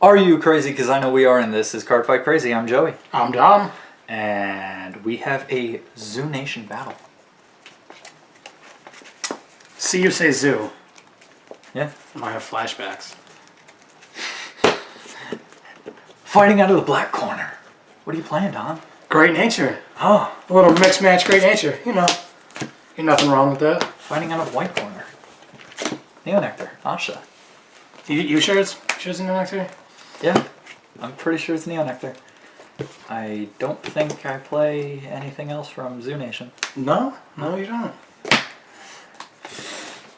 Are you crazy? Because I know we are, and this is Cardfight Crazy. I'm Joey. I'm Dom. And we have a Zoo Nation battle. See you say zoo. Yeah. I might have flashbacks. Fighting out of the black corner. What are you playing, Dom? Great nature. Oh. A little mixed match, great nature. You know, ain't nothing wrong with that. Fighting out of the white corner. Neo Nectar. Asha. You sure it's Neo Nectar? Yeah. I'm pretty sure it's Neo Nectar. I don't think I play anything else from Zoo Nation. No? No, you don't.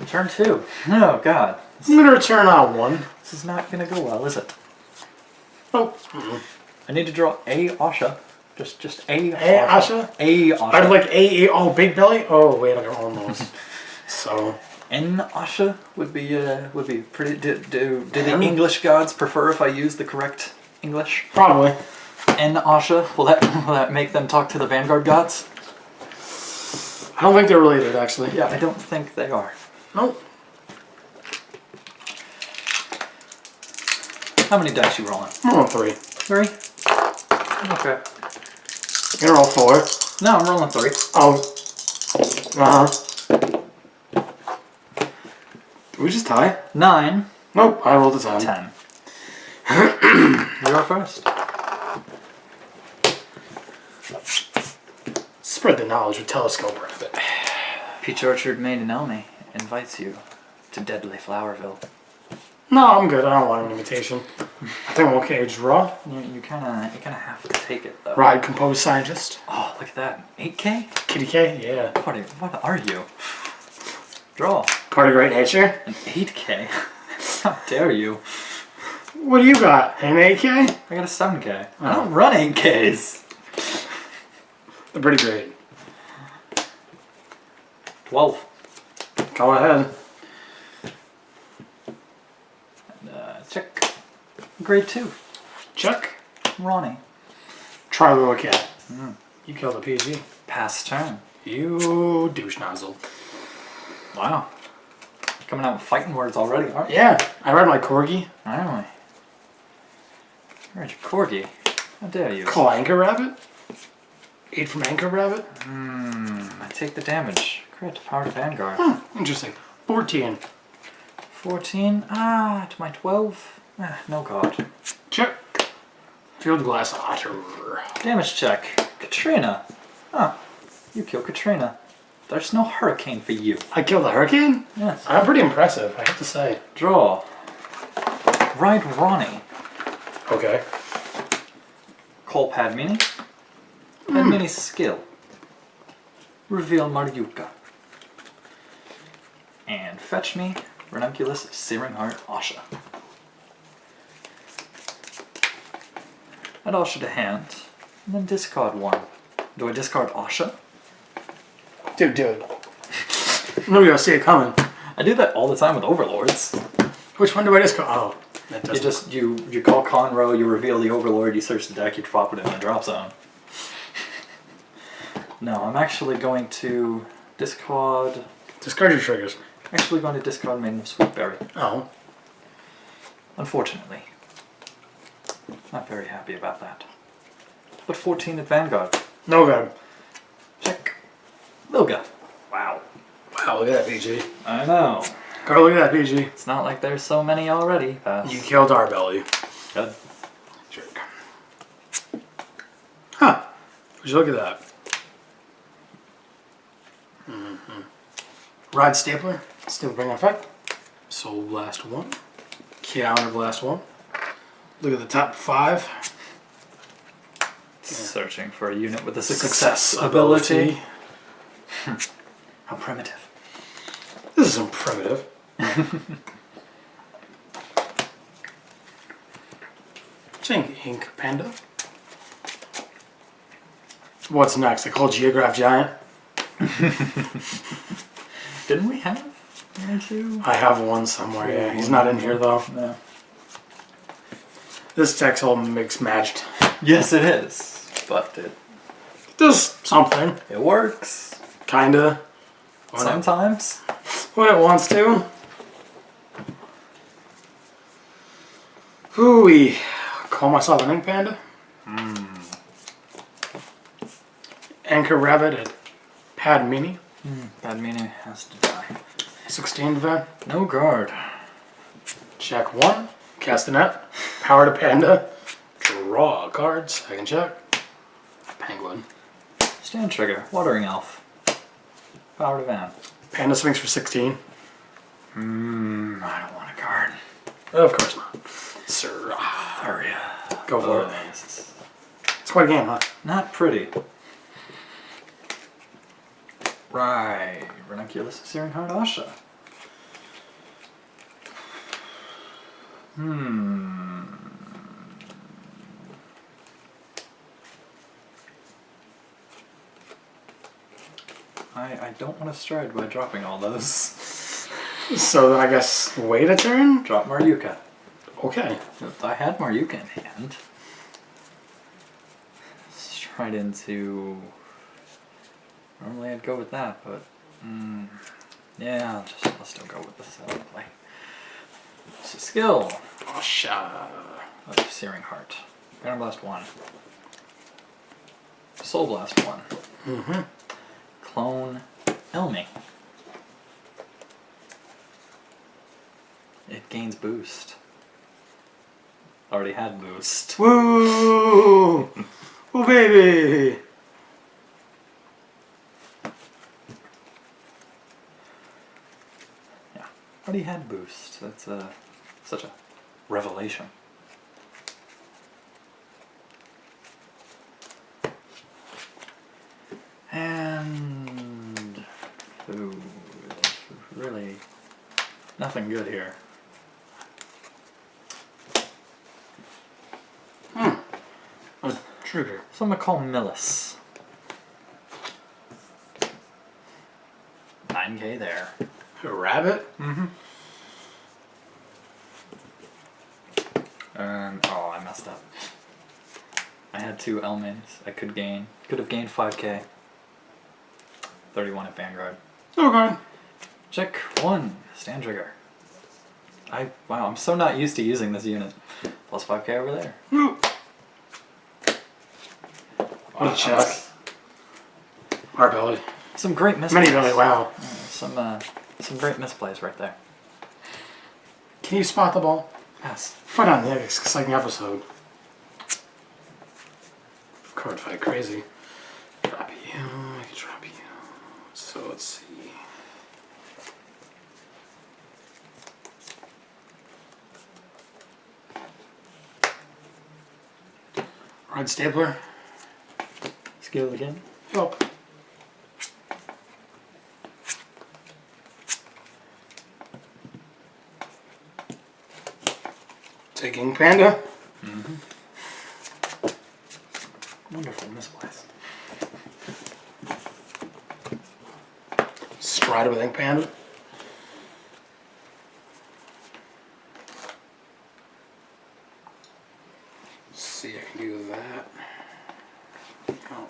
Turn 2. Oh, God. I'm going to return on 1. This is not going to go well, is it? Oh. I need to draw a Asha. Just a Asha? A Asha. I'd like oh, big belly? Oh, wait, I got almost. So. N Asha would be pretty. Do the English gods prefer if I use the correct English? Probably. N Asha, will that make them talk to the Vanguard gods? I don't think they're related, actually. Yeah, I don't think they are. Nope. How many dice you rolling? I'm rolling 3. 3? Okay. You're gonna roll 4. No, I'm rolling 3. Oh. Did we just tie? 9. Nope, I rolled a 10. 10. You are first. Spread the knowledge with telescope rabbit. Peach Orchard Maiden Elmy invites you to Deadly Flowerville. No, I'm good. I don't want an invitation. I think I'm okay. Draw. You kind of have to take it though. Ride composed scientist. Oh, look at that. 8K? Kitty K, yeah. What are you? Draw. Part of great nature. An 8K? How dare you? What do you got? An 8K? I got a 7K. I don't run 8Ks. They're pretty great. 12. Go ahead. Check. Grade 2. Check. Ronnie. Try little cat. You killed a PG. Pass turn. You douche nozzle. Wow. Coming out with fighting words already, aren't you? Yeah, I read my corgi. Aren't we? Where's your corgi? How dare you? Call Anchor Rabbit. 8 from Anchor Rabbit. I take the damage. Crit, power to Vanguard. Interesting. 14. 14. To my 12. No god. Check. Field Glass Otter. Damage check. Katrina. You kill Katrina. There's no hurricane for you. I killed a hurricane? Yes. I'm pretty impressive, I have to say. Draw. Ride Ronnie. Okay. Call Padmini. Padmini's skill. Reveal Maryuka. And fetch me Ranunculus Searing Heart Asha. Add Asha to hand, and then discard 1. Do I discard Asha? Dude. Nobody gonna see it coming. I do that all the time with Overlords. Which one do I discard? Oh, that doesn't. You call Conroe, you reveal the Overlord, you search the deck, you drop it in the drop zone. No, I'm actually going to discard... Discard your triggers. Actually going to discard Maiden of Sweetberry. Oh. Unfortunately. Not very happy about that. But 14 at Vanguard. No good. Check. Milga. Wow. Wow, look at that PG. I know. Girl, look at that PG. It's not like there's so many already. Pass. You killed our belly. Good. Jerk. Huh. Would you look at that? Ride Stapler. Still bring effect. Soul Blast 1. Counter Blast 1. Look at the top 5. Searching for a unit with a success ability. How primitive. This isn't primitive. Ink Panda. What's next? I call Geograph Giant. Didn't we have one or two? I have one somewhere, yeah. He's not in here though. No. This deck's all mixed matched. Yes, it is. But it does something. It works. Kinda. Sometimes. When it wants to. Ooh, call myself an ink panda. Anchor rabbit at pad mini. Bad meaning has to die. 16 event. No guard. Check 1. Cast a net. Power to panda. Draw a card. Second check. Penguin. Stand trigger. Watering elf. Power to van. Panda swings for 16. I don't want a card. Of course not. Sir. Hurry. Go for it. This is It's quite a game, huh? not pretty. Right. Ranunculus of Searing Heart Asha. I don't want to stride by dropping all those. So I guess wait a turn? Drop Maryuka. Okay. If I had Maryuka in hand. Stride into... Normally I'd go with that, but... yeah, I'll still go with this play. It's a skill of Searing Heart. Gonna Blast 1. Soul Blast 1. Clone Elmi. It gains boost. Already had boost. Woo! Oh baby! Yeah, already had boost. That's such a revelation. And ooh, really nothing good here. A trigger. So I'm gonna call Millis. 9k there. A rabbit? Oh, I messed up. I had 2 Elmins. I could have gained 5k. 31 at Vanguard. Oh god. Check 1. Stand trigger. Wow, I'm so not used to using this unit. Plus 5k over there. Woo. What a check. Our belly. Some great misplays. Many belly, wow. Some great misplays right there. Can you spot the ball? Yes. Foot on the exciting episode. Cardfight crazy. Drop you, I can drop you. So let's see. Ride stapler. Skill again. Help. Taking panda. Wonderful misplays. Stride with ink panda. Let's see, I can do that. Oh.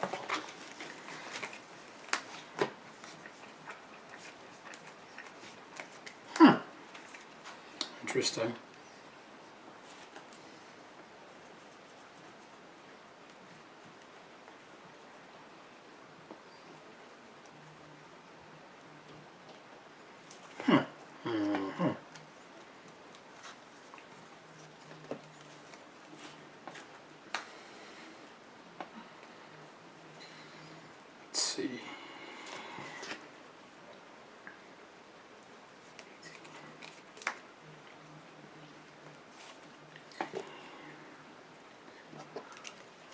Interesting. Let's see.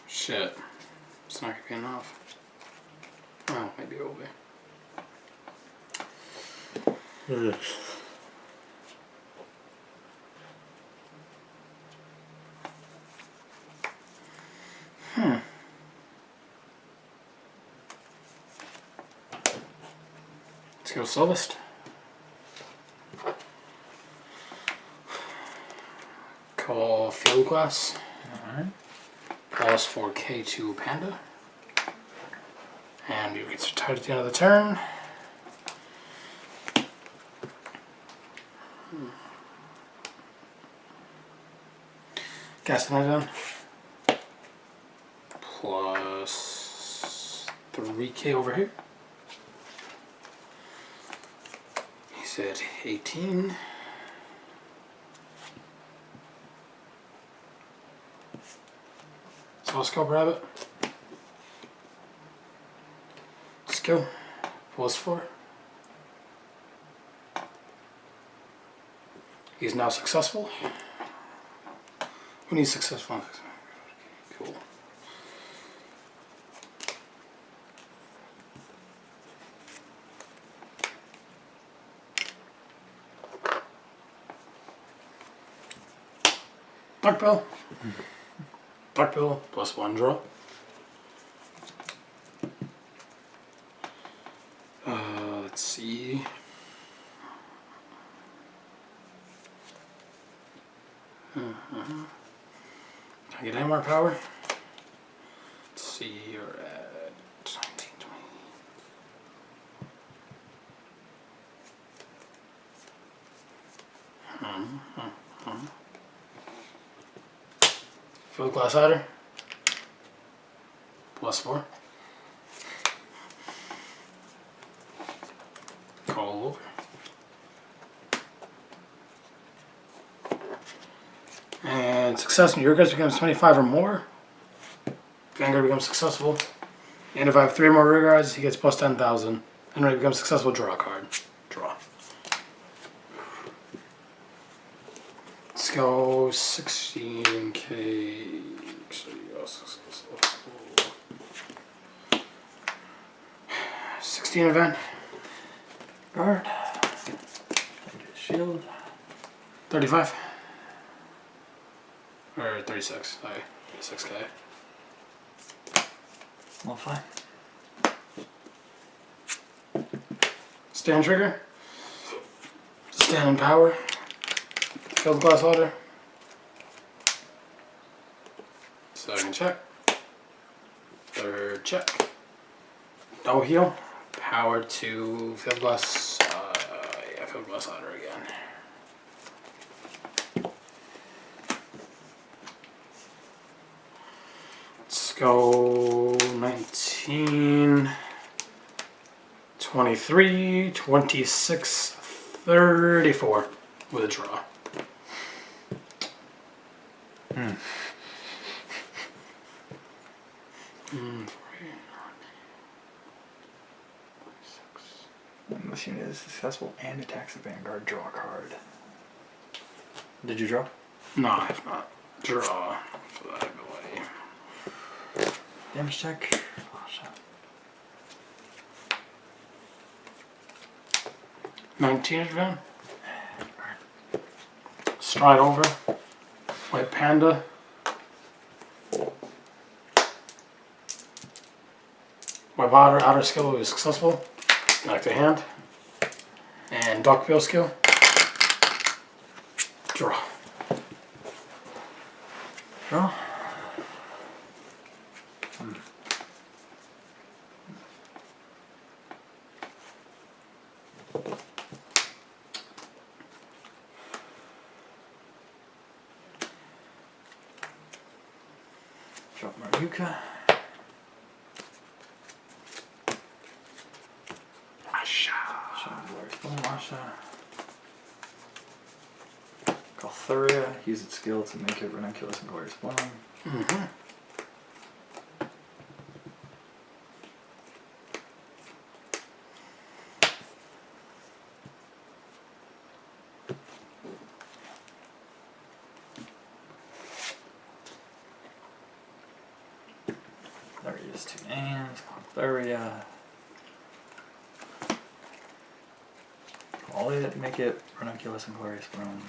Shit. It's not gonna be enough. Oh, maybe it will be. Let's go Silvest. Call Field Glass. Alright. Plus 4k to Panda. And you get retired at the end of the turn. Cast another down. Plus 3k over here. He's at 18. So let's go grab it. Skill. Plus 4. He's now successful. Who needs successful? Cool. Dark Bill. Dark Bill plus 1 draw. Let's see. Can I get any more power? Let's see, you're at 19, 20. Field glass hider. Plus 4. Call over. And success when your guys becomes 25 or more. Vanguard becomes successful. And if I have 3 more rear guards, he gets plus 10,000. And when he becomes successful, draw a card. Draw. Let's go 16k. 16 event. Guard. Shield. 35. Or 36. Sorry. 36k. Well, fine. Stand trigger. Stand in power. Field glass holder. Second check. Third check. No heal. Power to field glass. Yeah, field glass holder again. Let's go 19, 23, 26, 34 with a draw. This unit is successful and attacks the Vanguard. Draw a card. Did you draw? No, I have not. Draw. Flag away. Damage check. Oh, shit. 19 is down. Stride over. White Panda. White outer skill is successful. Like the hand. And Duckbill skill. Draw. Draw. Drop Maruka. Calthuria, use its skill to make it ranunculus and glorious bloom. There he is, 2 names, Calthuria. All it, make it ranunculus and glorious bloom.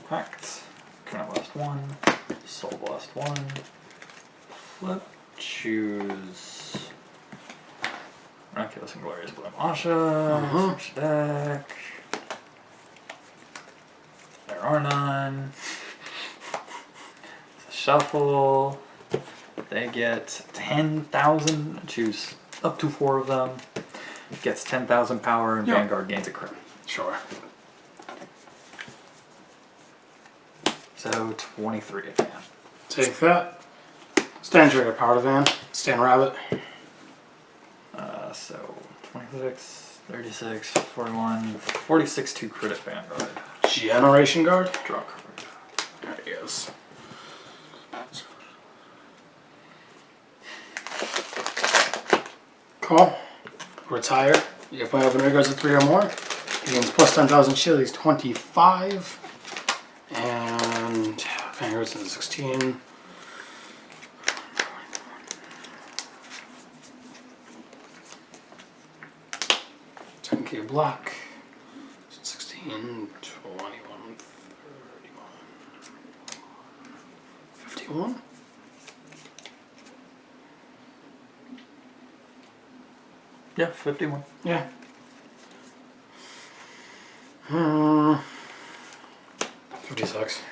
Cracked. Current blast 1. Soul blast 1. Flip. Choose ranunculus and glorious bloom. Asha. Search deck. There are none. Shuffle. They get 10,000. Choose up to 4 of them. gets 10,000 power and Yep. Vanguard gains a crit. Sure. So 23 fan. Take that. Stand trigger, power to van. Stand rabbit. So 26, 36, 41, 46 to crit at Vanguard. Generation guard. Draw card. There he is. Call. Retire. You can play open regards at 3 or more. He gains plus 10,000 shield. He's 25. And Vanguard's in 16. 10k block. 16, 21, 31, 51. Yeah, 51. Yeah. 56.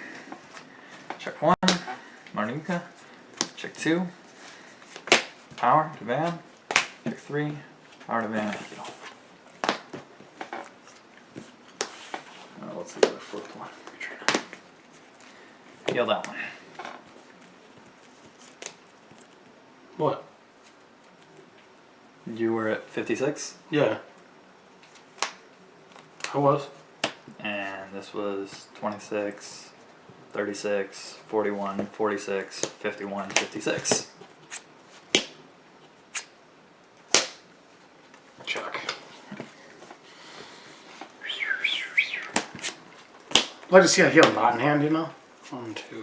Check 1. Marnika. Check 2. Power to Van. Check 3. Power to Van. Heal. Let's see the fourth one. Heal that one. What? You were at 56, Yeah. I was. and this was 26, 36, 41, 46, 51, 56. Check. I'd like to see a heal not in hand, you know? 1, 2.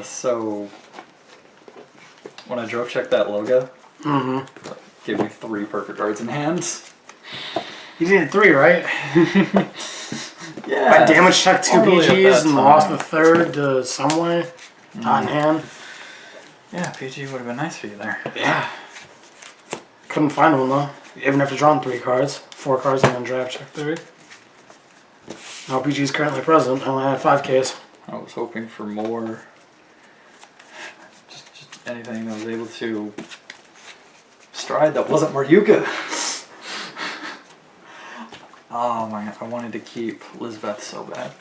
So when I drove checked that logo, gave me 3 perfect cards in hand. You needed 3, right? Yeah. I damage checked 2 Totally at PGs that and time. lost the third to some way. Not in hand. Yeah, PG would have been nice for you there. Yeah. Couldn't find one though. Even after drawing 3 cards. 4 cards and then draft check 3. No PG is currently present. I only had 5Ks. I was hoping for more. Just anything that was able to stride that wasn't Maryuka. Oh my god, I wanted to keep Lizbeth so bad.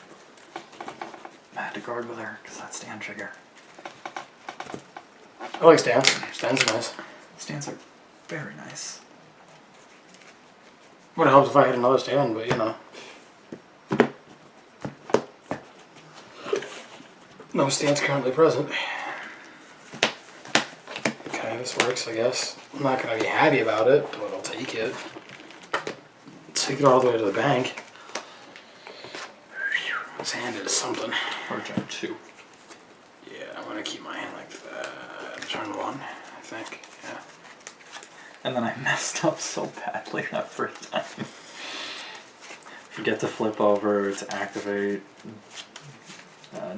I had to guard with her because that stand trigger. I like stands. Stands are nice. Stands are very nice. Would have helped if I had another stand, but you know. No stands currently present. Okay, this works, I guess. I'm not going to be happy about it, but I'll take it. Take it all the way to the bank. This hand is something. Or turn 2. Yeah, I'm going to keep my hand like that. Turn 1, I think. Yeah. And then I messed up so badly that first time. Forget to flip over to activate.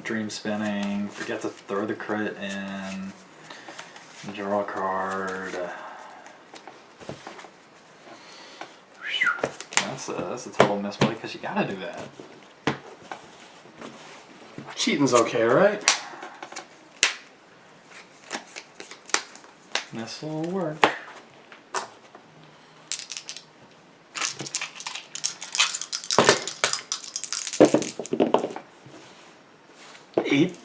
Dream spinning. Forget to throw the crit in. Draw a card. That's a total misplay because you gotta do that. Cheating's okay, right? This will work. Eight.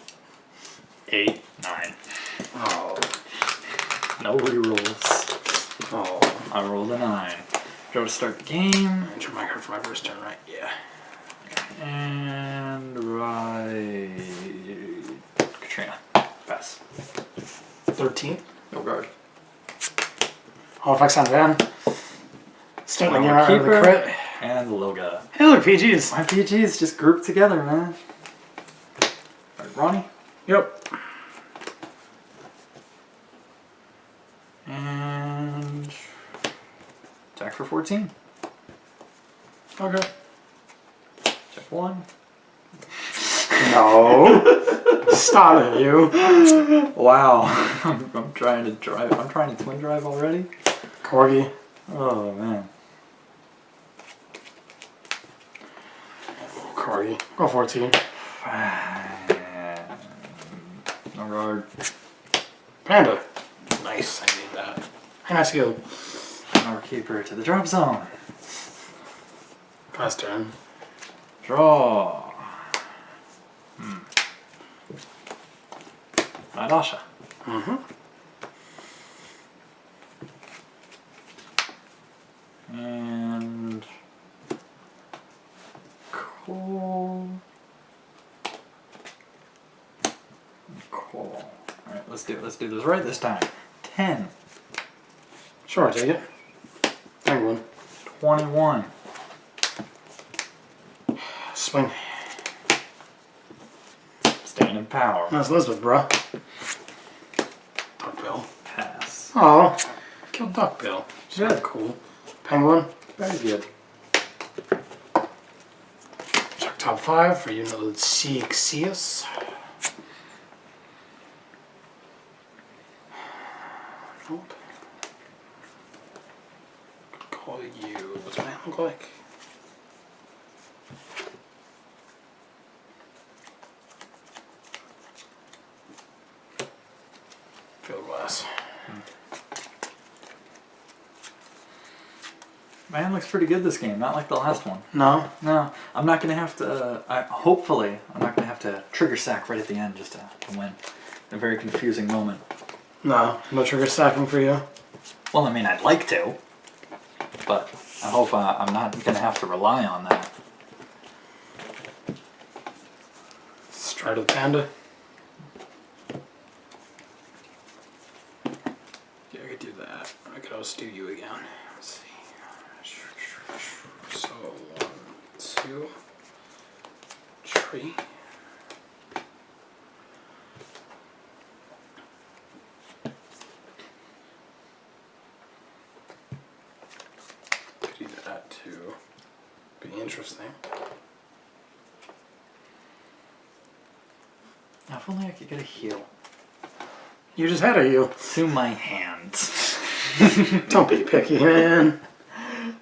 8, 9. Oh. No rerolls. Oh. I rolled a 9. Go to start the game. Enter my card for my first turn, right? Yeah. And right. Katrina. Pass. 13. No guard. All effects on Van. Starting the game Our out of the keeper crit. and Loga. Hey, look, PGs. My PGs just grouped together, man. Alright, Ronnie. Yep. And attack for 14. Okay. Check 1. No. Stop it, you. Wow. I'm trying to drive. I'm trying to twin drive already. Corgi. Oh man. Corgi. Go 14. No guard. Panda. Nice. I need that. Hey, nice skill. our keeper to the drop zone. Pass turn. Draw. Adasha. Mm-hmm. And cool. Cool. Alright, let's do this right this time. 10. Sure, take it. Penguin. 21. Swing. Stand in power. That's Elizabeth, bruh. Duckbill. Pass. Oh, killed Duckbill. Good. Good. Cool. Penguin. Very good. Check top 5 for you know Cexius. Nope. Call you. What's my name look like? Field glass. Man looks pretty good this game, not like the last one. No. No, I'm not gonna have to. Hopefully, I'm not gonna have to trigger sack right at the end just to win. A very confusing moment. No. No trigger stacking for you. Well, I mean, I'd like to, but I hope I'm not gonna have to rely on that. Stride of the panda. Yeah, I could do that. I could also do you again. Let's see. So 1, 2, 3. Could do that too. Be interesting. Now, if only I could get a heal You just had a heal. to my hands. Don't be picky, man.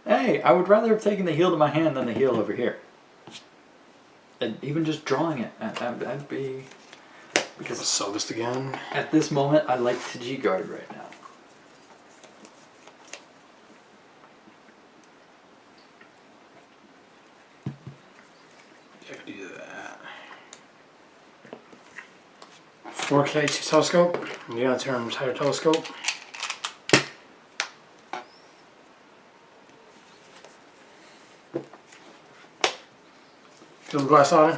Hey, I would rather have taken the heal to my hand than the heal over here. And even just drawing it, I'd be... Because Silvest again. at this moment, I like to G-guard right now. Yeah, I could do that. 4K 2 telescope. You gotta turn entire telescope. Field glass auto.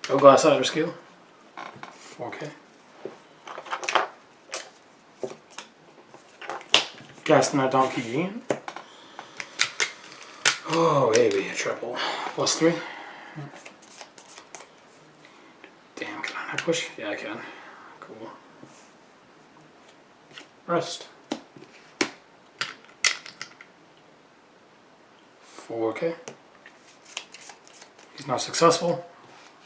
Field glass auto skill. 4K. Casting that donkey again. Oh baby, a triple. +3. Damn, can I not push? Yeah, I can. Cool. Rest. 4K. He's not successful.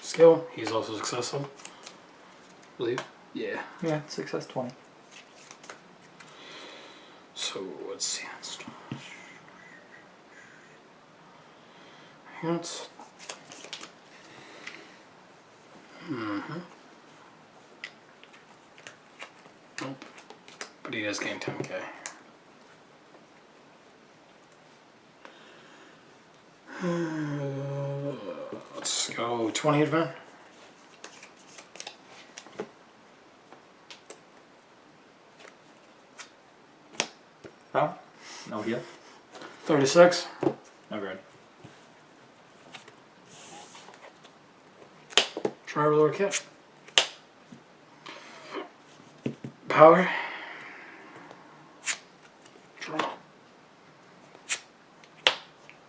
Skill. He's also successful. Believe. Yeah. Yeah, success 20. So let's see. Hands. Nope. But he does gain 10K. Let's go 20 advance. Oh, no heal. 36. No good. Traveler kit. Power. Draw.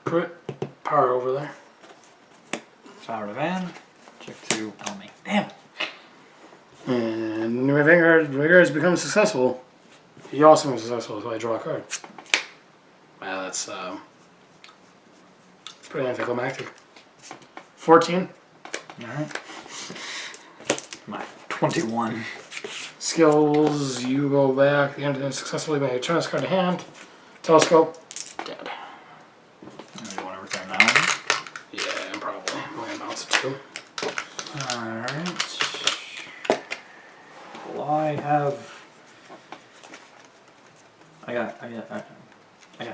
Crit. Power over there. Power to Van. Check 2 on me. Damn. And my Vanguard has become successful. He also becomes successful until I draw a card. Wow, that's pretty anticlimactic. 14. Alright. My 21. Skills, you go back. The end successfully may return this card to hand. Telescope. Dead. You want to return that one? Yeah, probably. I'm going to bounce it too. Alright. Well, I have I got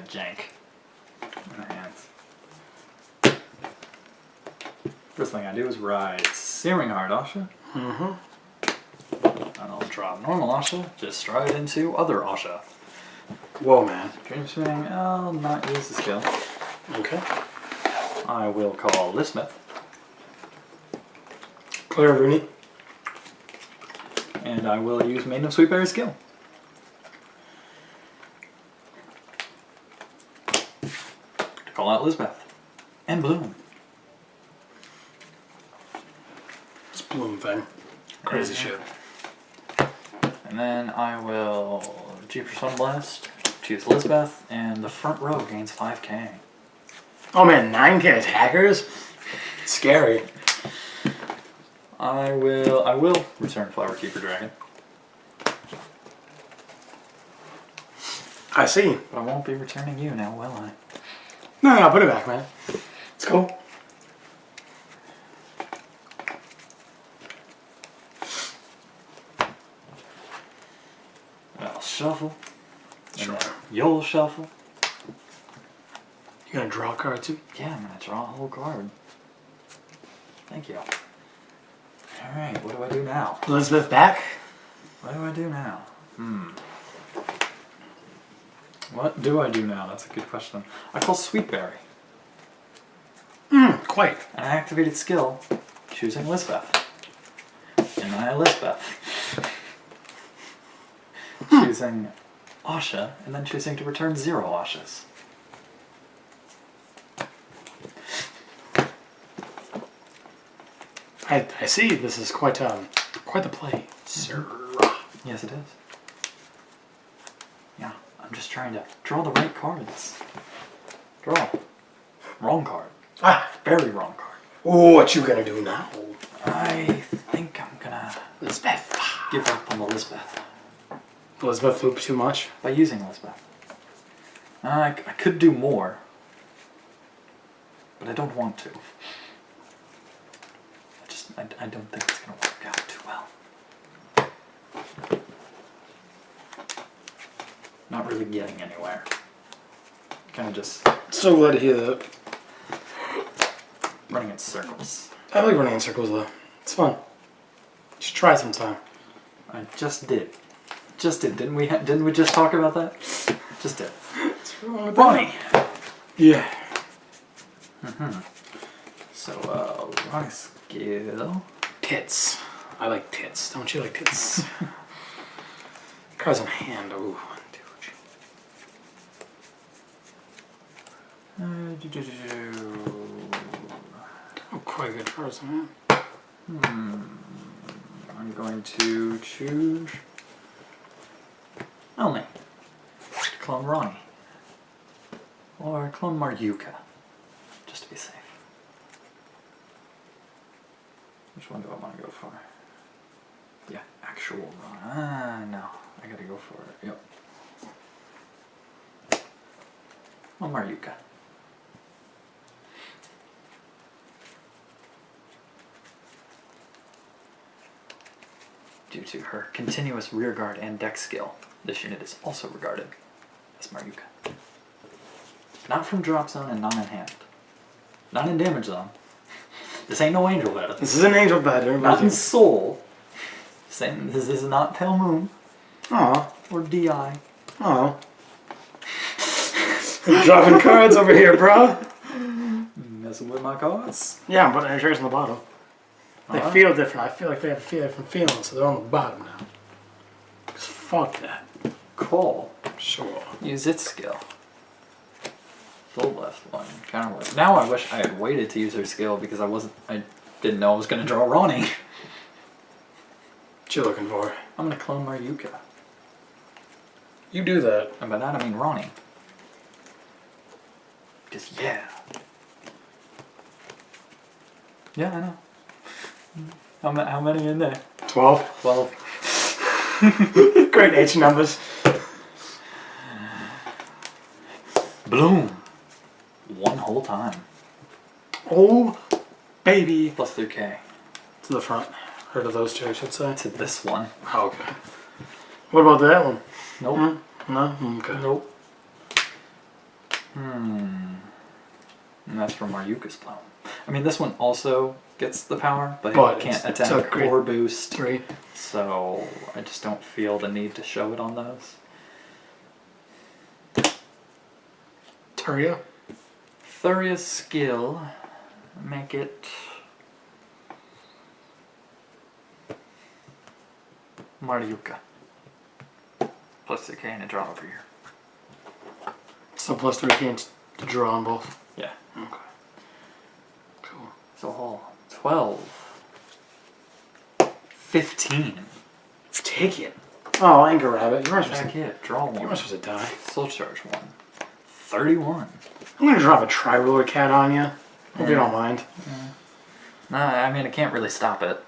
jank in my hands. First thing I do is ride Searing Heart Asha. Mm-hmm. And I'll drop normal Asha, just stride into other Asha. Whoa, man. Dream Swing, I'll not use the skill. Okay. I will call Lismith. Clear Rooney. And I will use Maiden of Sweetberry's skill. To call out Lisbeth. And Bloom. This Bloom thing. Crazy shit. And then I will Jeepers Sunblast, choose Lisbeth, and the front row gains 5k. Oh man, 9k attackers? Scary. I will return Flower Keeper Dragon. I see. But I won't be returning you now, will I? No, put it back, man. It's cool. I'll shuffle. Sure. You'll shuffle. You gonna draw a card too? Yeah, I'm gonna draw a whole card. Thank you. Alright, what do I do now? Elizabeth back? What do I do now? What do I do now? That's a good question. I call Sweetberry. Quite. An activated skill, choosing Lisbeth. And then I Lisbeth. Choosing Asha, and then choosing to return 0 Ashas. I see. This is quite the play, sir. Yes, it is. Yeah, I'm just trying to draw the right cards. Draw. Wrong card. Ah. Very wrong card. Oh, what you gonna do now? I think I'm gonna Elizabeth. give up on the Lisbeth Elizabeth loop too much? by using Lisbeth. I could do more, but I don't want to. I don't think it's gonna work out too well. Not really getting anywhere. Kind of just So glad to hear that. running in circles. I like running in circles though. It's fun. You should try sometime. I just did. Just did. Didn't we just talk about that? Just did. What's wrong with Ronnie! Yeah. So, Ronnie skill. Tits. I like tits. Don't you like tits? Cards in hand. Ooh. Oh, quite good cards in hand. I'm going to choose only clone Ronnie or clone Maryuka, just to be safe. Which one do I want to go for? Yeah, actual Ronnie. No, I gotta go for it. Yep. Well, Maryuka. Due to her continuous rearguard and deck skill, this unit is also regarded as Maryuka. Not from drop zone and not in hand. Not in damage zone. This ain't no angel bed. This is an angel bed. Not in soul. This is not Pale Moon. Aw. Or DI. Aw. Dropping cards over here, bro. Messing with my cards. Yeah, I'm putting insurance on the bottom. They Alright. feel different. I feel like they have different feelings, so they're on the bottom now. Cause fuck that. Call. Sure. Use its skill. Full left one. Counter left. Now I wish I had waited to use her skill because I didn't know I was gonna draw Ronnie. What you looking for? I'm gonna clone Maryuka. You do that. And by that I mean Ronnie. Just yeah. Yeah, I know. How many in there? 12. 12. Great H numbers. Bloom. One whole time. Oh, baby. Plus 3k. To the front. Or to those two, I should say. To this one. Oh, okay. What about that one? Nope. No? Okay. Nope. And that's from Maryuka's Plum. I mean, this one also gets the power, but it can't attack or boost. 3. So I just don't feel the need to show it on those. Turia. Thuria's skill, make it Maryuka. Plus 2k and a draw over here. So plus 3 gains to draw on both. Yeah. Okay. Cool. So all 12. 15. Take it. Oh, Anger Rabbit. You weren't supposed Back hit. Draw to. You one. weren't supposed to die. Soul Charge 1. 31. I'm gonna drop a Tri-Ruler Cat on you. Hope you don't mind. Nah, I mean, I can't really stop it.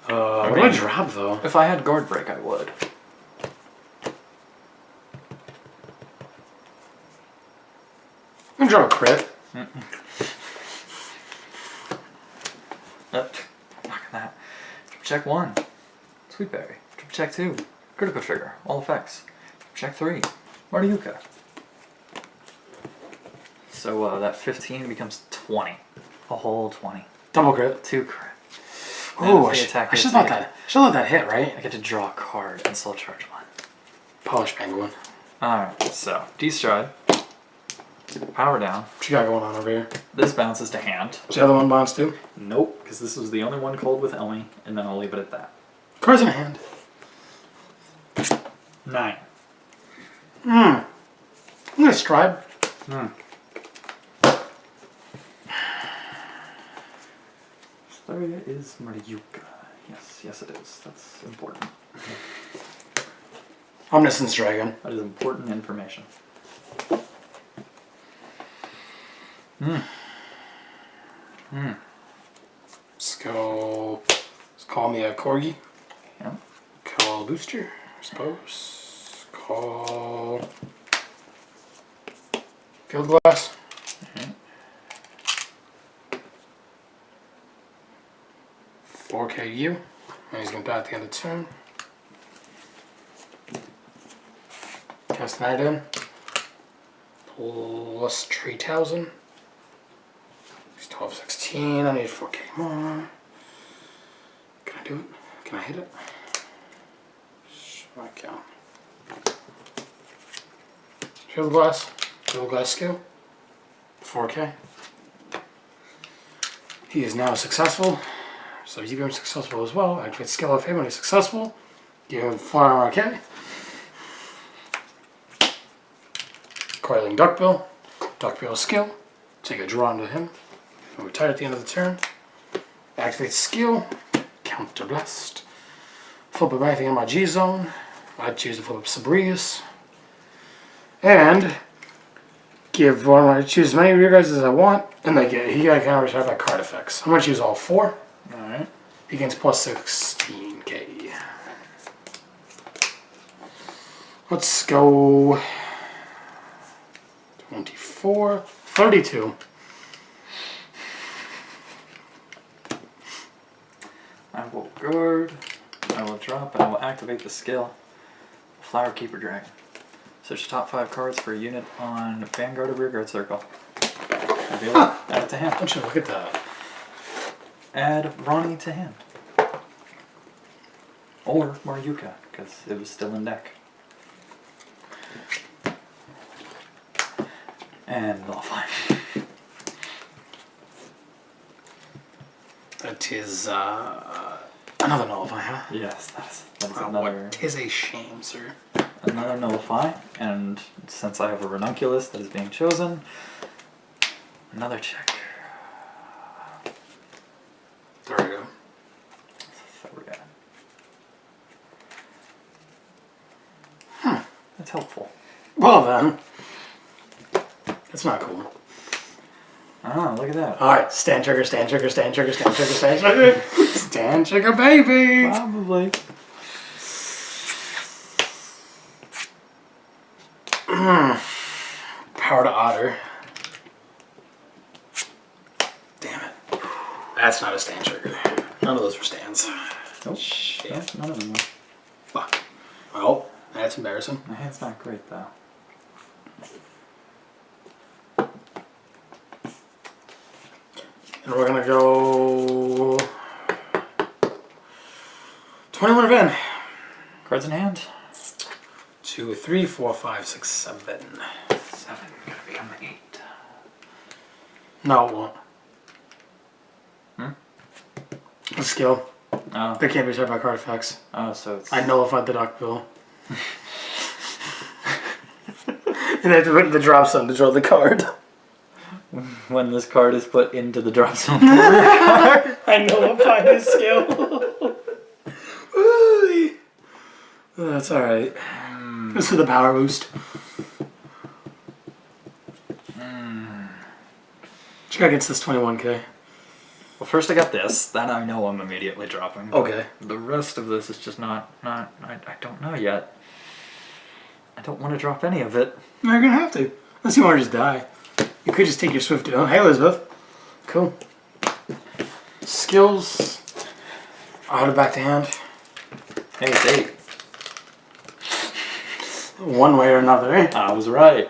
What do I drop though? If I had Guard Break, I would. I'm gonna drop a crit. Knock that. Check 1. Sweet Berry. Check 2. Critical Trigger. All effects. Check 3. Maryuka. So that 15 becomes 20. A whole 20. Double crit. 2 crit. Oh, I should let that hit, right? I get to draw a card and Soul Charge 1. Polish Penguin. Alright, so Destride. Power down. What you got going on over here? This bounces to hand. Is the other one bounce too? Nope, because this was the only one called with Elmi, and then I'll leave it at that. Cards in hand. 9. I'm gonna stride. Thuria is Maryuka. Yes it is. That's important. Omniscience Dragon. That is important information. Let's go. Let's call me a Corgi. Yeah. Call Booster, I suppose. Call Field Glass. Okay. 4K U. And he's gonna die at the end of the turn. Cast Night in. Plus 3,000. He's 12, 16. I need 4K more. Can I do it? Can I hit it? Sure I can. Field Glass. Field Glass skill. 4K. He is now successful. So you become successful as well. Activate skill of him when he's successful. Give him 4 RK. Coiling Duckbill. Duckbill skill. Take a draw into him. And retire at the end of the turn. Activate skill. Counter Blast. Flip up anything in my G zone. I'd choose to flip up Sabrius. And give one of my choose as many of your guys as I want. And they get he got counter attack by card effects. I'm gonna choose all 4. Alright. He gains plus 16k. Let's go 24, 32. I will guard, I will drop, and I will activate the skill. Flower Keeper Dragon. Search top 5 cards for a unit on Vanguard or Rearguard Circle. Reveal it, add it to hand. Don't you look at that. Add Ronnie to hand. Or Maryuka, because it was still in deck. And nullify. That is another nullify, huh? Yes, that's Wow, another. what is a shame, sir. Another nullify, and since I have a ranunculus that is being chosen, another check. There we go. So we got. That's helpful. Well then, that's not cool. Ah, look at that. All right, stand trigger, stand trigger, stand trigger, stand trigger, stand trigger, stand trigger, baby. Probably. Power to Otter. Damn it. That's not a stand trigger. None of those were stands. Nope. Shit. Nope, none of them. Fuck. Well, That's embarrassing. My hand's not great though. And we're gonna go 21 of N. Cards in hand. 2, 3, 4, 5, 6, 7. 7. Gonna become an 8. No, it won't. A skill. Oh. They can't be checked by card effects. Oh, so it's. I nullified the dock bill. And I have to put in the drop zone to draw the card. When this card is put into the drop zone. I nullified his skill. Woo-wee. That's alright. This is the power boost. Check against this 21k. Well, first I got this. That I know I'm immediately dropping. Okay. The rest of this is just not. I don't know yet. I don't want to drop any of it. No, you're gonna have to. Unless you want to just die. You could just take your Swift. Oh, hey, Elizabeth. Cool. Skills. Out of back to hand. Hey, it's 8. One way or another, eh? I was right.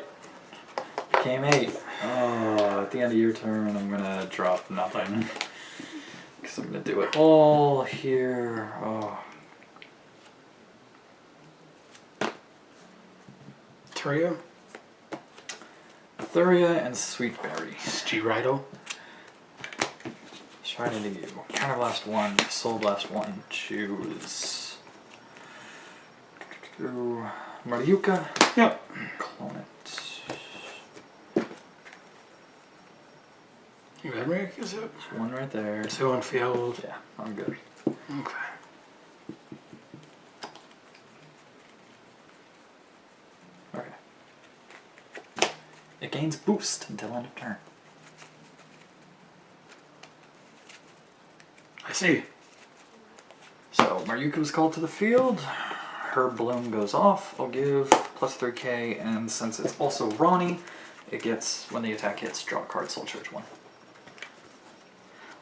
Became 8. Oh, at the end of your turn, I'm gonna drop nothing. Because I'm gonna do it all here. Oh. Turia. Thuria and Sweetberry. G-Rido. Trying to do Counterblast 1, Soul Blast 1, choose. Maryuka. Yep. Clone it. You had Rick, is it? There's one right there. 2 on field. Yeah, I'm good. Okay. Okay. It gains boost until end of turn. I see. So Maryuka was called to the field. Her bloom goes off. I'll give plus 3k, and since it's also Ronnie, it gets, when the attack hits, draw a card, Soul Charge 1.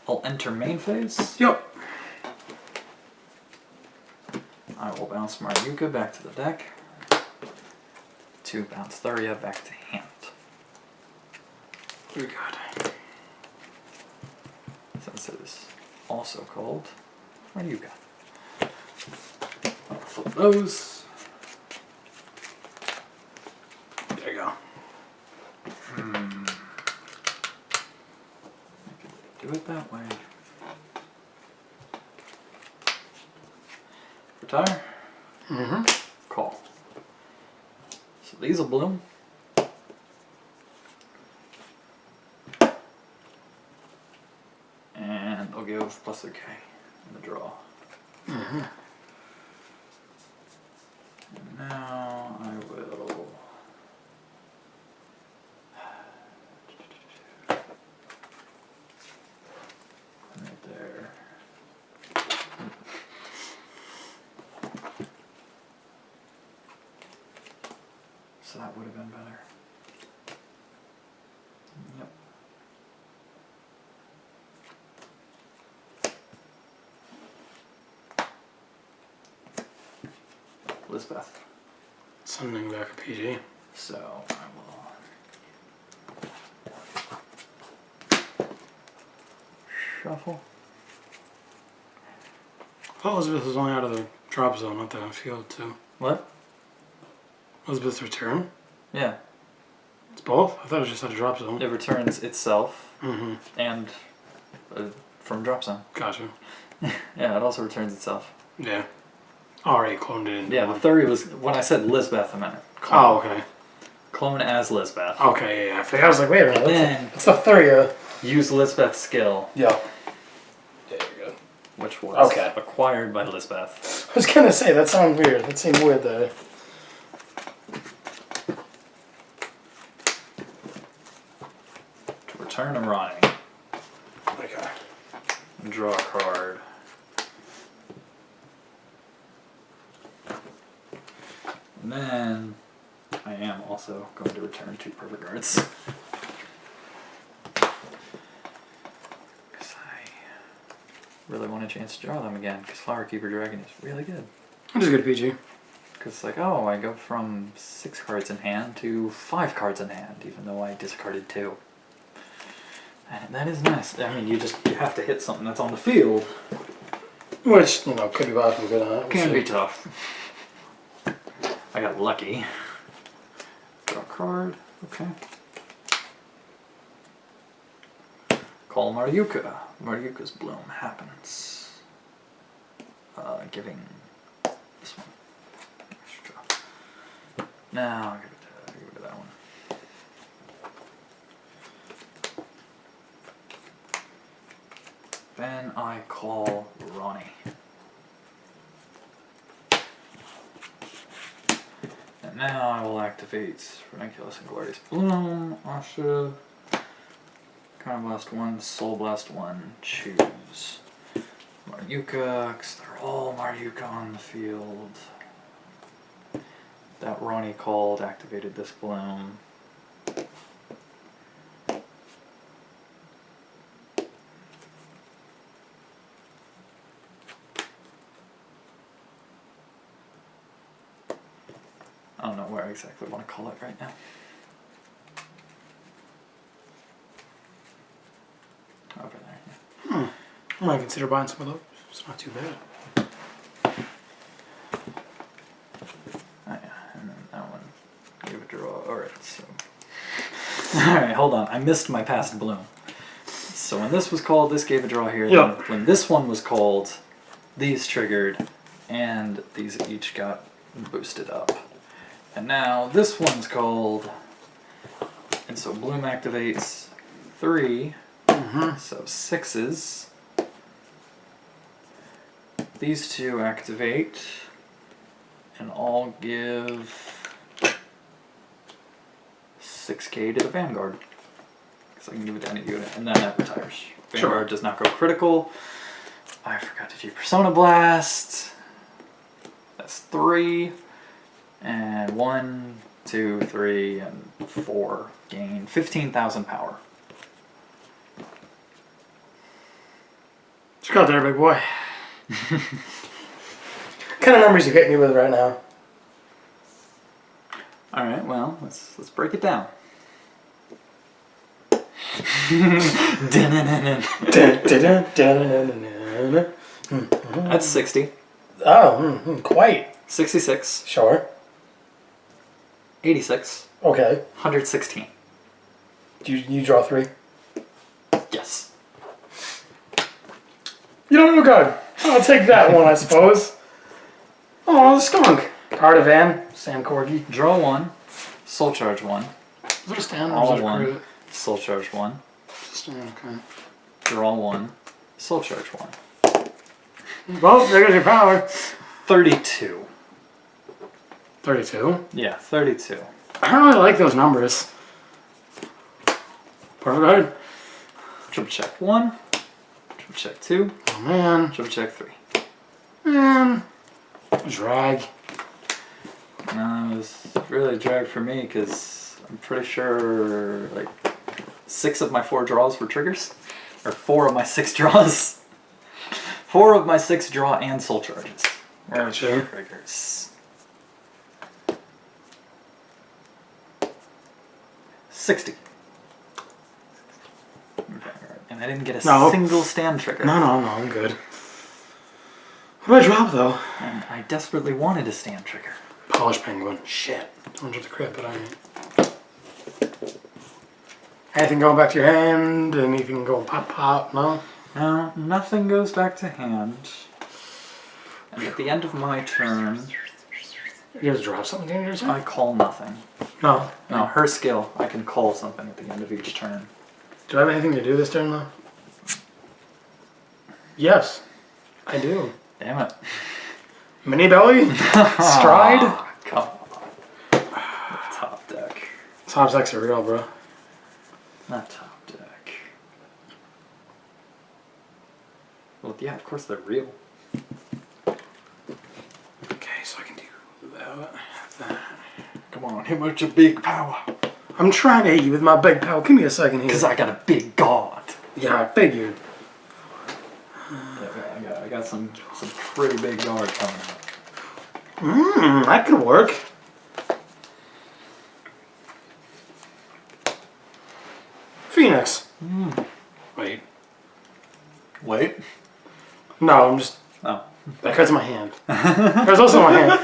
I'll enter main phase. Yep. I will bounce Maryuka back to the deck. To bounce Thuria back to hand. Very good. Since it is also called Maryuka. I'll flip those. There you go. Do it that way. Retire. Mm-hmm. Call. So these will bloom. And I'll give plus 3k in the draw. Mm-hmm. And now I will. Right there. So that would have been better. Yep. Lisbeth. Sending back a PG. So I will shuffle. Well, Elizabeth is only out of the drop zone, not the field, too. What? Elizabeth's return? Yeah. It's both? I thought it was just out of drop zone. It returns itself Mm-hmm. and from drop zone. Gotcha. Yeah, it also returns itself. Yeah. Already cloned it into Yeah, the one. Thuria was, when I said Lisbeth, I meant Oh, okay. clone as Lisbeth. Okay, yeah. I was like, wait a minute. Then What's the Thuria? use Lisbeth's skill, Yeah. There you go. which was Okay. acquired by Lisbeth. I was gonna say, that sounds weird. That seemed weird there. To return a Ronnie. Okay. And draw a card. And then I am also going to return 2 Perfect Guards. Because I really want a chance to draw them again, because Flower Keeper Dragon is really good. I'm just good PG. Because it's like, oh, I go from 6 cards in hand to 5 cards in hand, even though I discarded 2. And that is nice. I mean, you have to hit something that's on the field. Which, you know, could be possible, good, huh? Can be tough. I got lucky. Draw a card. Okay. Call Maryuka. Maryuka's bloom happens. Giving this one. Extra. Now I'll give it to that one. Then I call Ronnie. And now I will activate Ranunculus and Glorious Bloom. I should Kind Blast 1, Soul Blast 1, choose Maryuka, because they're all Maryuka on the field. That Ronnie called activated this bloom. I don't know where I exactly want to call it right now. Over there. Yeah. I might consider buying some of those. It's not too bad. Oh yeah, and then that one. Give a draw. Alright, so. Alright, hold on. I missed my past bloom. So when this was called, this gave a draw here. Yeah. When this one was called, these triggered, and these each got boosted up. And now this one's called, and so bloom activates 3, so 6s. These 2 activate, and all give 6k to the Vanguard. Because I can give it to any unit, and then that retires. Vanguard does not go critical. I forgot to do Persona Blast. That's 3. And 1, 2, 3, and 4 gain 15,000 power. Let's go there, big boy. What kind of numbers you hitting me with right now? All right, well, let's break it down. That's 60. Oh, quite. 66. Sure. 86. Okay. 116. You draw 3? Yes. You don't know good. I'll take that one, I suppose. Oh, the skunk. Cardivan, Sand Corgi. Draw 1. Soul Charge 1. Is it a stand or All is it a 1. crit? Soul Charge 1. It's a stand, okay. Draw 1. Soul Charge 1. Well, there goes your power. 32. 32. Yeah, 32. I don't really like those numbers. Perfect card. Triple check 1. Triple check 2. Oh, man. Triple check 3. Man. Drag. No, it was really a drag for me because I'm pretty sure like 6 of my 4 draws were triggers. Or 4 of my 6 draws. 4 of my 6 draw and soul charges were Gotcha. triggers. 60. And I didn't get a single stand trigger. No, I'm good. What did I drop, though? And I desperately wanted a stand trigger. Polished Penguin. Shit. Don't drop the crit, but I ain't. Anything going back to your hand? Anything going pop? No? No, nothing goes back to hand. And at the end of my turn, You just drop something in your turn? I call nothing. No. No, her skill, I can call something at the end of each turn. Do I have anything to do this turn, though? Yes. I do. Damn it. Mini Belly? Stride? Come on. Top deck. Top deck's are real, bro. Not top deck. Well, yeah, of course they're real. Okay, so I can do that. Come on, hit with your big power. I'm trying to hit you with my big power. Give me a second here. Because I got a big god. Yeah, I figured. Yeah, I got some pretty big guard coming up. That could work. Phoenix. Wait. Wait. No, I'm just... Oh. That card's in my hand. Card's also in my hand.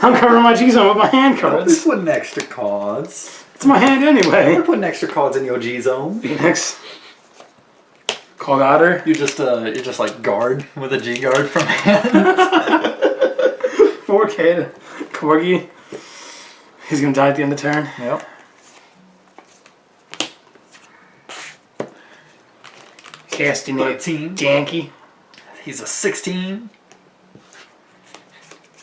I'm covering my G-Zone with my hand You're cards. putting extra cards. It's my hand anyway. You're putting extra cards in your G zone. Phoenix. Colgater. You're just like guard with a G guard from hand. 4K to Corgi. He's gonna die at the end of turn. Yep. Casting 13. Yankee. He's a 16.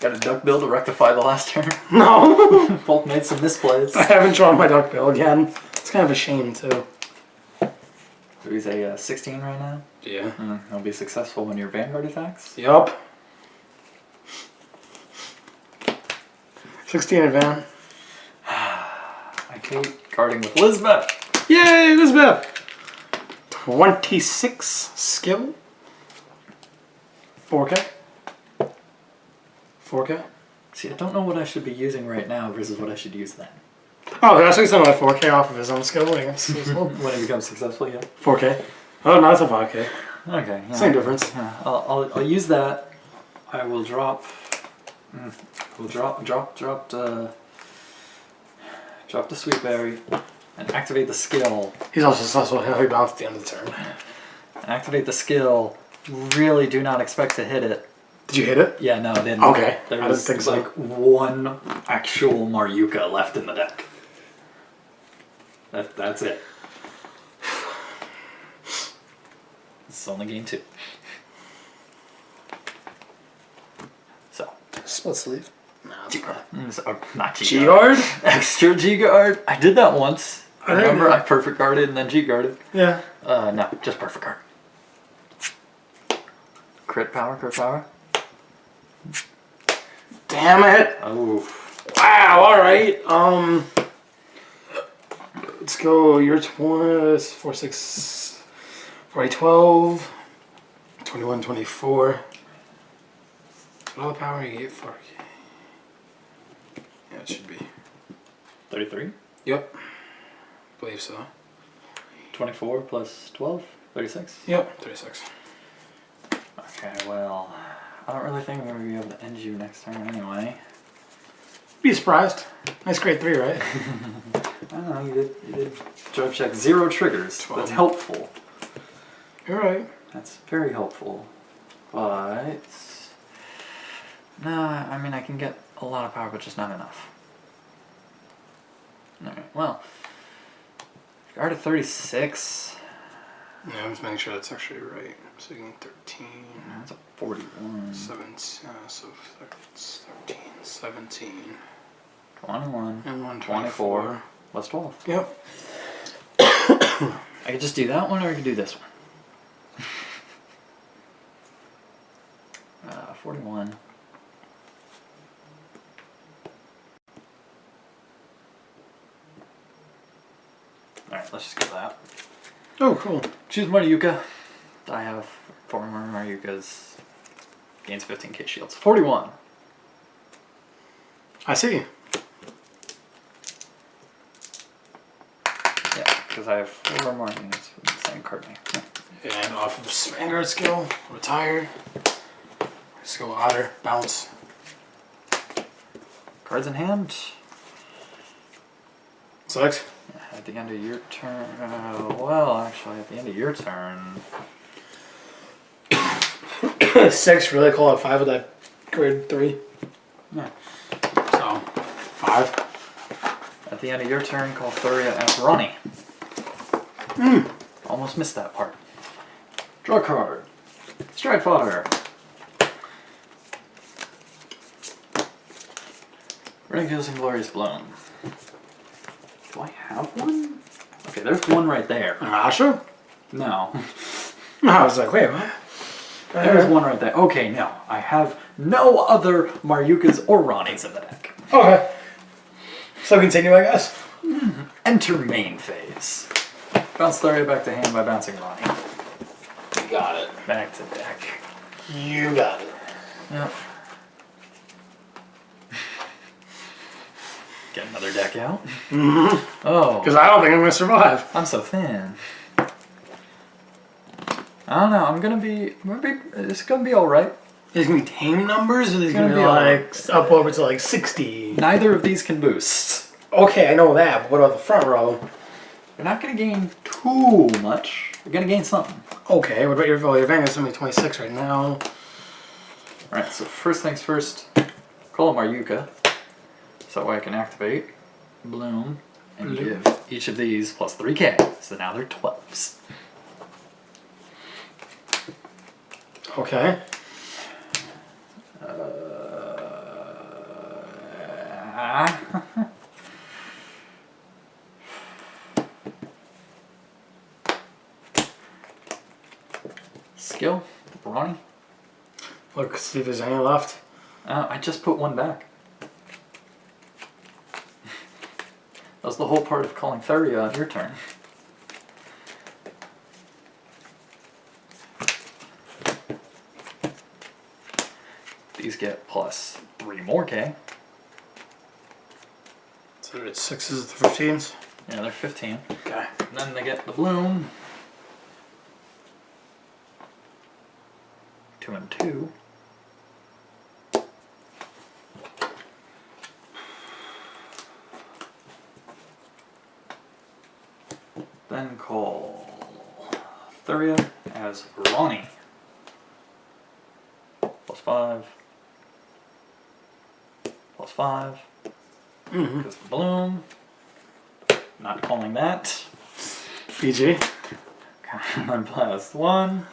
Got a duck bill to rectify the last turn. No! Both made some misplays. I haven't drawn my duck bill again. It's kind of a shame too. So he's a 16 right now. Yeah. He'll be successful when your Vanguard attacks. Yup. 16 advan. I hate guarding with Lisbeth. Yay, Elizabeth! 26 skill. 4K. 4K. See, I don't know what I should be using right now versus what I should use then. Oh, that's actually something like 4K off of his own skill. I guess. When it becomes successful, yeah. 4K. Oh, no, it's a 5K. Okay. Yeah. Same difference. Yeah. I'll use that. I will drop. We'll drop the Sweet Berry and activate the skill. He's also successful at heavy bounce at the end of the turn. Activate the skill. Really do not expect to hit it. Did you hit it? Yeah, no, I didn't. Okay. There I was didn't think so. like one actual Maryuka left in the deck. That's it. This is only game 2. So. Split sleeve. No, Not G G-guard? Extra G guard. I did that once. I Remember, know. I perfect guarded and then G guarded. Yeah. No, just perfect guard. Crit power, crit power. Damn it! Oh. Wow, alright. Let's go. You're 20, 4, 6, 4, 8, 12, 21, 24. What all the power you get for? Yeah, it should be. 33? Yep. Believe so. 24 plus 12? 36? Yep. 36. Okay, well, I don't really think I'm going to be able to end you next turn anyway. Be surprised. Nice grade 3, right? I don't know, you did drive check 0 triggers. 12. That's helpful. You're right. That's very helpful. But no, I mean I can get a lot of power, but just not enough. Alright, well. Guard at 36. Yeah, I'm just making sure that's actually right. So you get 13. That's a 41. 7, so it's 13, 17. 21. And 1, 24. Plus 12. Yep. I could just do that one or I could do this one. 41. Alright, let's just go that. Oh, cool. Choose Maryuka. I have 4 more Maryukas. Gains 15k shields. 41. I see. Yeah, because I have 4 more units with the same card name. Yeah. And off of Vanguard skill, retire. Skill Otter, bounce. Cards in hand. Select. At the end of your turn. Well, actually, at the end of your turn. 6, really call it 5 with that grade 3. Yeah. So, 5. At the end of your turn, call Thuria as Ronnie. Almost missed that part. Draw a card. Stride Fodder. Renegades and Glorious Bloom. Do I have one? Okay, there's one right there. Asha? No. I was like, wait, what? There's one right there. Okay, no. I have no other Maryukas or Ronnies in the deck. Okay. So continue, I guess. Enter main phase. Bounce Thuria back to hand by bouncing Ronnie. You got it. Back to deck. You got it. Yep. Get another deck out. Mm-hmm. Oh. Because I don't think I'm going to survive. I'm so thin. I don't know. It's gonna be all right. Is it going to be tame numbers, or is it going to be gonna like up over to like 60? Neither of these can boost. Okay, I know that, but what about the front row? You're not gonna gain too much. You're gonna gain something. Okay, what about your Vanguard? Your Vanguard's only 26 right now. Alright, so first things first, call him Maryuka. So that way I can activate Bloom and give each of these plus 3k. So now they're 12s. Okay. Skill, Ronnie. Look, see if there's any left. I just put one back. That was the whole part of calling Thuria on your turn. These get plus 3 more K. So it's 6s to 15s? Yeah, they're 15. Okay. And then they get the Bloom. 2 and 2. Then call Thuria as Ronnie. Plus 5. Plus 5. Because the Bloom. Not calling that. PG. And plus 1.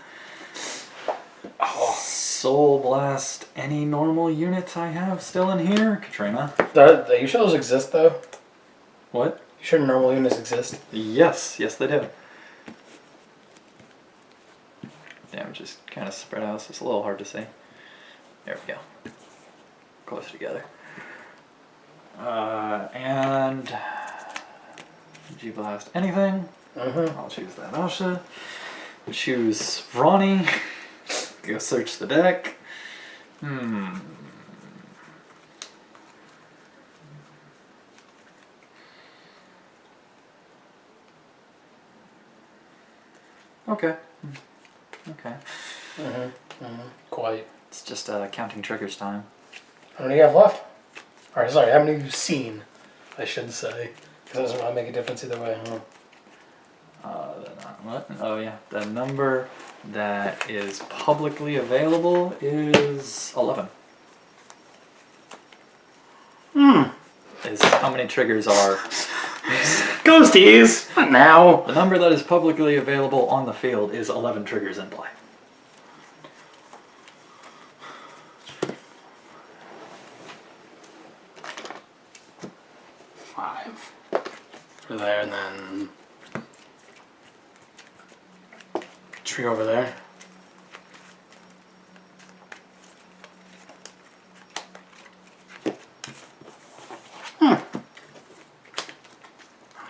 Soul Blast any normal units I have still in here. Katrina. Are you sure those exist, though? What? You sure normal units exist? Yes, yes they do. Damage is kind of spread out, so it's a little hard to see. There we go. Close together. And G-Blast anything. I'll choose that Asha. Choose Ronnie. Go search the deck. Okay. Okay. Quite. It's just counting triggers time. How many do you have left? Or sorry, how many have you seen? I should say. Because it doesn't really make a difference either way, huh? What? Oh yeah, the number that is publicly available is 11. Is how many triggers are. Ghosties! Not now. The number that is publicly available on the field is 11 triggers in play. Five. For there, and then tree over there. How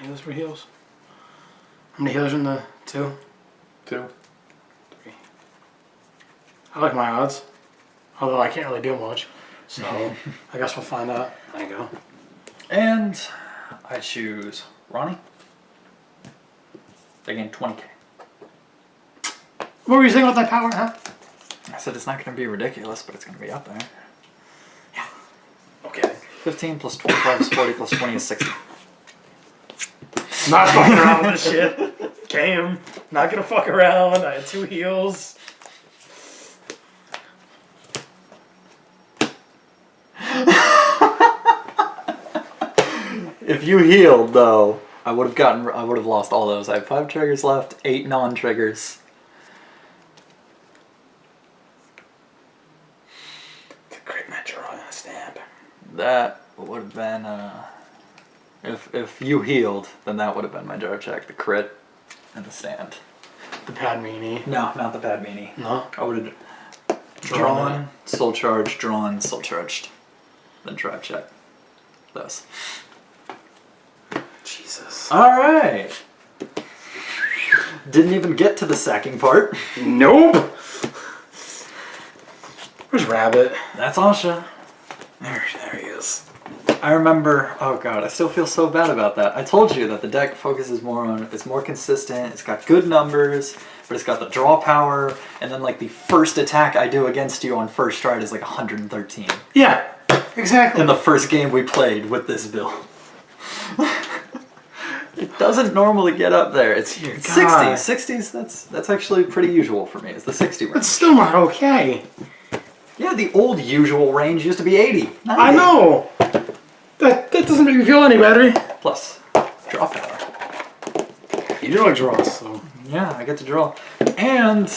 many of those were heals? How many healers in the 2? 2. 3. I like my odds. Although I can't really do much. So I guess we'll find out. There you go. And I choose Ronnie. They gain 20k. What were you saying about that power, huh? I said it's not going to be ridiculous, but it's going to be up there. Yeah. Okay. 15 plus 25 is 40 plus 20 is 60. Not fucking around with this shit. Came. Not gonna fuck around. I had 2 heals. If you healed, though, I would have lost all those. I have 5 triggers left, 8 non-triggers. The crit net draw and a stamp. That would have been, if you healed, then that would have been my jar check, the crit and the stand. The pad meanie. No, not the bad meanie. No? I would have drawn, soul charged, drawn, soul charged. Then drive check. Those. Jesus. Alright. Didn't even get to the sacking part. Nope. Where's Rabbit? That's Asha. There he is. I remember, oh god, I still feel so bad about that. I told you that the deck focuses more on, it's more consistent, it's got good numbers, but it's got the draw power, and then like the first attack I do against you on first stride is like 113. Yeah, exactly. In the first game we played with this build. It doesn't normally get up there. It's 60s. 60s, that's actually pretty usual for me. It's the 60 range. It's still not okay. Yeah, the old usual range used to be 80. 90. I know. That doesn't make me feel any better. Plus, draw power. You do like draws, so. Yeah, I get to draw. And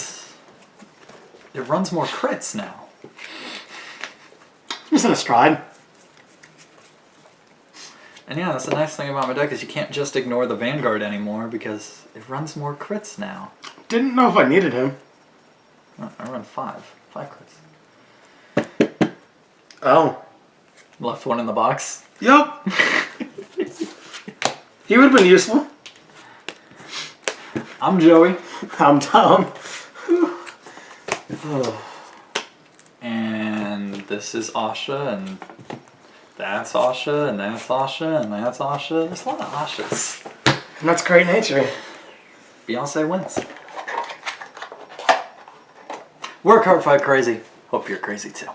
it runs more crits now. It's in a stride. And yeah, that's the nice thing about my deck is you can't just ignore the Vanguard anymore because it runs more crits now. Didn't know if I needed him. I run 5 crits. Oh. Left one in the box. Yup. He would have been useful. I'm Joey. I'm Tom. And this is Asha, and that's Asha, and that's Asha, and that's Asha. There's a lot of Ashas. And that's great nature. Beyonce wins. We're Cardfight crazy. Hope you're crazy too.